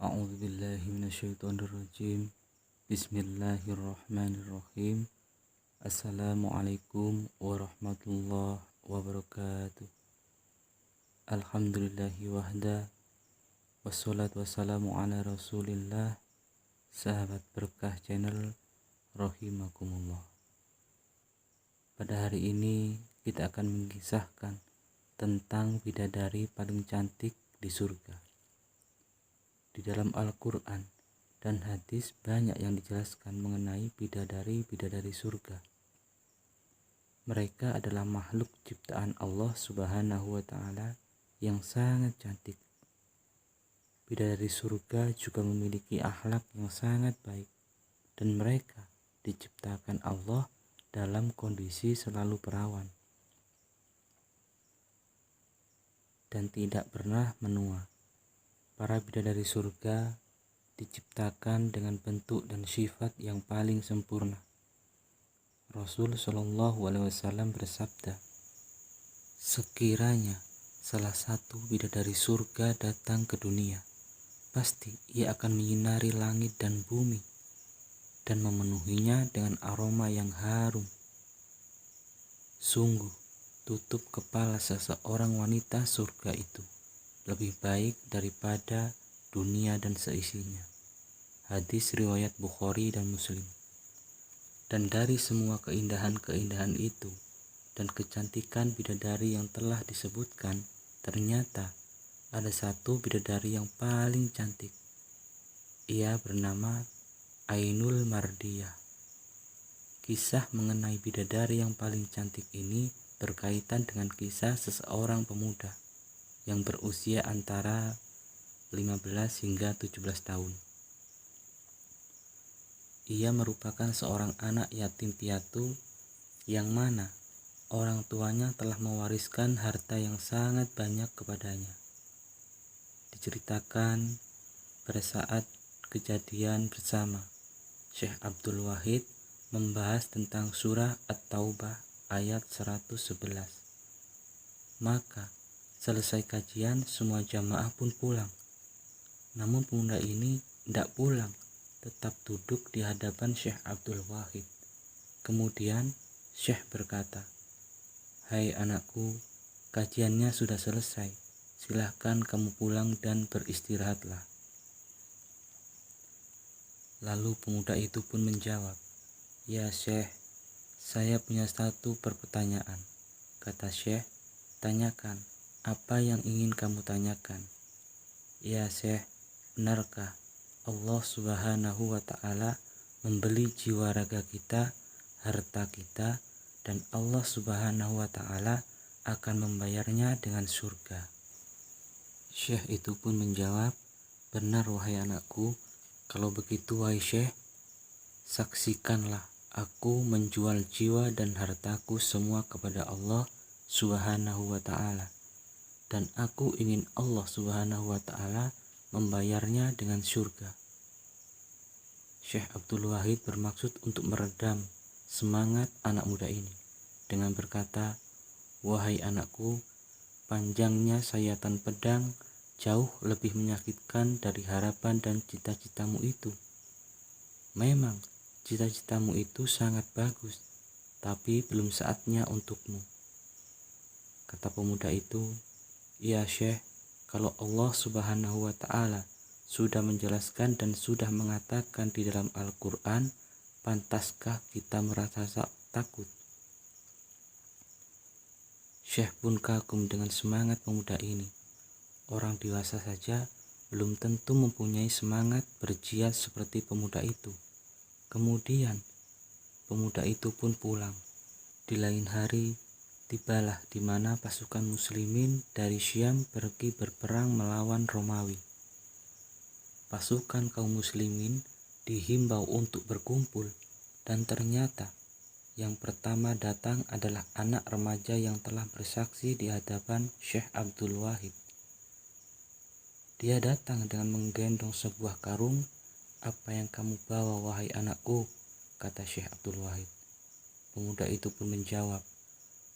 A'udzubillahi minasyaitonirrajim. Bismillahirrahmanirrahim. Assalamualaikum warahmatullahi wabarakatuh. Alhamdulillahi wahda. Wassalatu wassalamu ala rasulillah. Sahabat berkah channel rahimakumullah. Pada hari ini kita akan mengisahkan tentang bidadari paling cantik di surga. Di dalam Al-Quran dan hadis banyak yang dijelaskan mengenai bidadari-bidadari surga. Mereka adalah makhluk ciptaan Allah Subhanahu wa Ta'ala yang sangat cantik. Bidadari surga juga memiliki akhlak yang sangat baik, dan mereka diciptakan Allah dalam kondisi selalu perawan dan tidak pernah menua. Para bidadari surga diciptakan dengan bentuk dan sifat yang paling sempurna. Rasul Shallallahu Alaihi Wasallam bersabda, sekiranya salah satu bidadari surga datang ke dunia, pasti ia akan menyinari langit dan bumi dan memenuhinya dengan aroma yang harum. Sungguh, tutup kepala seseorang wanita surga itu lebih baik daripada dunia dan seisinya. Hadis riwayat Bukhari dan Muslim. Dan dari semua keindahan-keindahan itu dan kecantikan bidadari yang telah disebutkan, ternyata ada satu bidadari yang paling cantik. Ia bernama Ainul Mardiyah. Kisah mengenai bidadari yang paling cantik ini berkaitan dengan kisah seseorang pemuda yang berusia antara 15 hingga 17 tahun. Ia merupakan seorang anak yatim piatu yang mana orang tuanya telah mewariskan harta yang sangat banyak kepadanya. Diceritakan pada saat kejadian bersama Syekh Abdul Wahid membahas tentang surah At-Taubah ayat 111. Maka selesai kajian, semua jamaah pun pulang. Namun pemuda ini tidak pulang, tetap duduk di hadapan Syekh Abdul Wahid. Kemudian Syekh berkata, "Hai anakku, kajiannya sudah selesai. Silahkan kamu pulang dan beristirahatlah." Lalu pemuda itu pun menjawab, "Ya Syekh, saya punya satu pertanyaan." Kata Syekh, "Tanyakan. Apa yang ingin kamu tanyakan?" "Ya Syekh, benarkah Allah Subhanahu wa Ta'ala membeli jiwa raga kita, harta kita, dan Allah Subhanahu wa Ta'ala akan membayarnya dengan surga?" Syekh itu pun menjawab, "Benar wahai anakku. Kalau begitu wahai Syekh, saksikanlah aku menjual jiwa dan hartaku semua kepada Allah Subhanahu wa Ta'ala. Dan aku ingin Allah Subhanahu wa Ta'ala membayarnya dengan surga." Syekh Abdul Wahid bermaksud untuk meredam semangat anak muda ini dengan berkata, "Wahai anakku, panjangnya sayatan pedang jauh lebih menyakitkan dari harapan dan cita-citamu itu. Memang cita-citamu itu sangat bagus, tapi belum saatnya untukmu." Kata pemuda itu, "Ya Syekh, kalau Allah Subhanahu wa Ta'ala sudah menjelaskan dan sudah mengatakan di dalam Al-Quran, pantaskah kita merasa takut?" Syekh pun kagum dengan semangat pemuda ini. Orang dewasa saja belum tentu mempunyai semangat berjihad seperti pemuda itu. Kemudian pemuda itu pun pulang. Di lain hari tibalah di mana pasukan muslimin dari Syam pergi berperang melawan Romawi. Pasukan kaum muslimin dihimbau untuk berkumpul, dan ternyata yang pertama datang adalah anak remaja yang telah bersaksi di hadapan Syekh Abdul Wahid. Dia datang dengan menggendong sebuah karung. "Apa yang kamu bawa wahai anakku?" kata Syekh Abdul Wahid. Pemuda itu pun menjawab,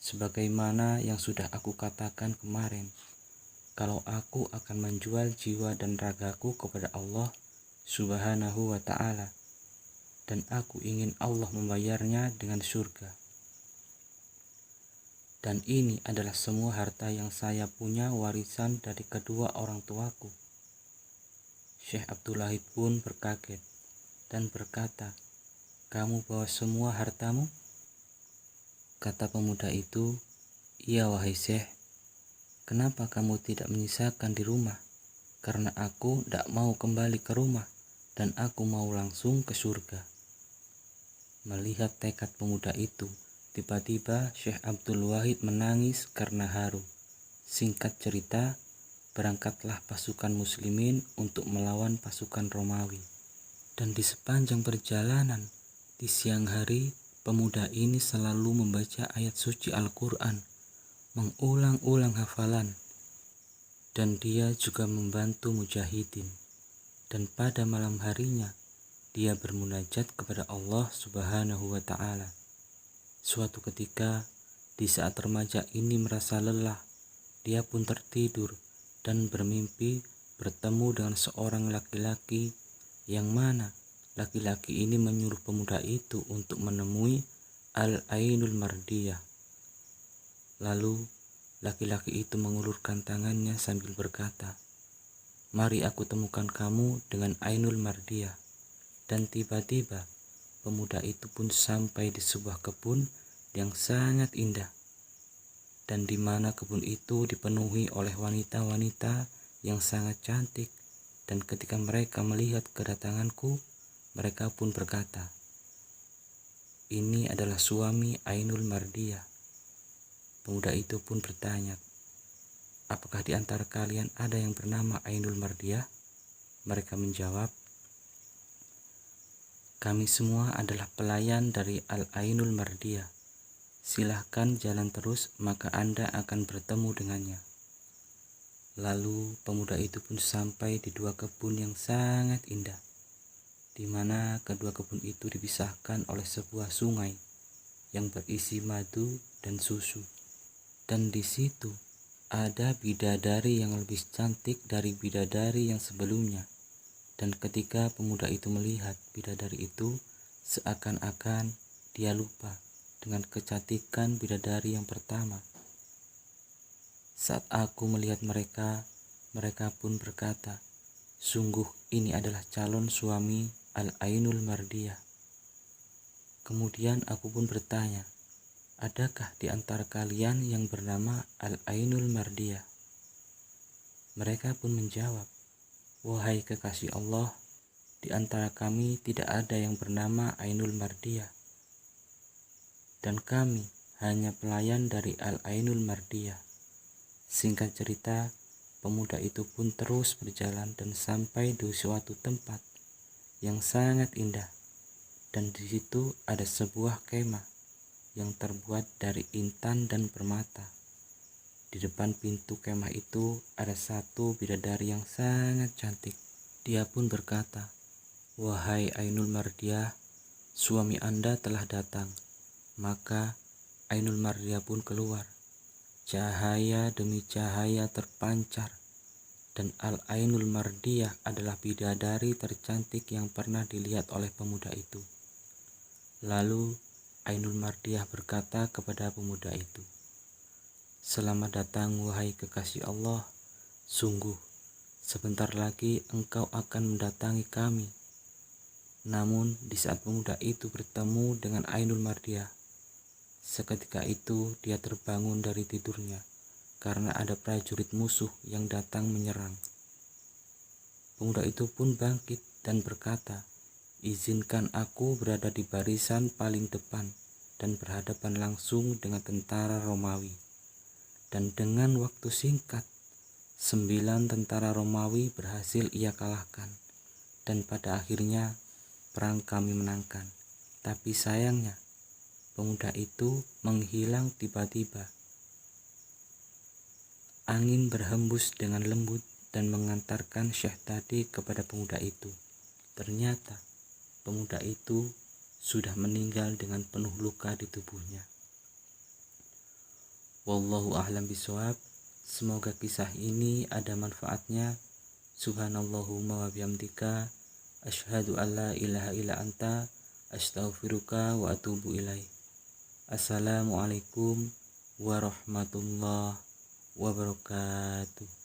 "Sebagaimana yang sudah aku katakan kemarin, kalau aku akan menjual jiwa dan ragaku kepada Allah Subhanahu wa Ta'ala, dan aku ingin Allah membayarnya dengan surga. Dan ini adalah semua harta yang saya punya warisan dari kedua orang tuaku. Syekh Abdul Wahid pun berkaget dan berkata, "Kamu bawa semua hartamu?" Kata pemuda itu, "Iya wahai Syekh, kenapa kamu tidak menyisakan di rumah? Karena aku tidak mau kembali ke rumah dan aku mau langsung ke surga." Melihat tekad pemuda itu, tiba-tiba Syekh Abdul Wahid menangis karena haru. Singkat cerita, berangkatlah pasukan muslimin untuk melawan pasukan Romawi. Dan di sepanjang perjalanan, di siang hari, pemuda ini selalu membaca ayat suci Al-Quran, mengulang-ulang hafalan, dan dia juga membantu mujahidin. Dan pada malam harinya, dia bermunajat kepada Allah Subhanahu wa Ta'ala. Suatu ketika, di saat remaja ini merasa lelah, dia pun tertidur dan bermimpi bertemu dengan seorang laki-laki, yang mana laki-laki ini menyuruh pemuda itu untuk menemui Al-Ainul Mardiyah. Lalu laki-laki itu mengulurkan tangannya sambil berkata, "Mari aku temukan kamu dengan Ainul Mardiyah." Dan tiba-tiba pemuda itu pun sampai di sebuah kebun yang sangat indah, dan di mana kebun itu dipenuhi oleh wanita-wanita yang sangat cantik. Dan ketika mereka melihat kedatanganku, mereka pun berkata, "Ini adalah suami Ainul Mardiyah." Pemuda itu pun bertanya, "Apakah di antara kalian ada yang bernama Ainul Mardiyah?" Mereka menjawab, "Kami semua adalah pelayan dari Al-Ainul Mardiyah. Silahkan jalan terus, maka Anda akan bertemu dengannya." Lalu pemuda itu pun sampai di dua kebun yang sangat indah, di mana kedua kebun itu dipisahkan oleh sebuah sungai yang berisi madu dan susu. Dan di situ ada bidadari yang lebih cantik dari bidadari yang sebelumnya. Dan ketika pemuda itu melihat bidadari itu, seakan-akan dia lupa dengan kecantikan bidadari yang pertama. Saat aku melihat mereka, mereka pun berkata, "Sungguh ini adalah calon suami Al-Ainul Mardiyah." Kemudian aku pun bertanya, "Adakah di antara kalian yang bernama Al-Ainul Mardiyah?" Mereka pun menjawab, "Wahai kekasih Allah, di antara kami tidak ada yang bernama Ainul Mardiyah, dan kami hanya pelayan dari Al-Ainul Mardiyah." Singkat cerita, pemuda itu pun terus berjalan dan sampai di suatu tempat yang sangat indah, dan di situ ada sebuah kemah yang terbuat dari intan dan permata. Di depan pintu kemah itu ada satu bidadari yang sangat cantik. Dia pun berkata, "Wahai Ainul Mardiyah, suami Anda telah datang." Maka Ainul Mardiyah pun keluar. Cahaya demi cahaya terpancar, dan Al-Ainul Mardiyah adalah bidadari tercantik yang pernah dilihat oleh pemuda itu. Lalu Ainul Mardiyah berkata kepada pemuda itu, "Selamat datang wahai kekasih Allah, sungguh sebentar lagi engkau akan mendatangi kami." Namun di saat pemuda itu bertemu dengan Ainul Mardiyah, seketika itu dia terbangun dari tidurnya karena ada prajurit musuh yang datang menyerang. Pemuda itu pun bangkit dan berkata, "Izinkan aku berada di barisan paling depan dan berhadapan langsung dengan tentara Romawi." Dan dengan waktu singkat, 9 tentara Romawi berhasil ia kalahkan, dan pada akhirnya perang kami menangkan. Tapi sayangnya, pemuda itu menghilang tiba-tiba. Angin berhembus dengan lembut dan mengantarkan Syekh tadi kepada pemuda itu. Ternyata pemuda itu sudah meninggal dengan penuh luka di tubuhnya. Wallahu a'lam bishawab. Semoga kisah ini ada manfaatnya. Subhanallahumma wa bihamdika asyhadu an la ilaha illa anta astaghfiruka wa atubu ilaih. Assalamualaikum warahmatullahi wabarakatuh.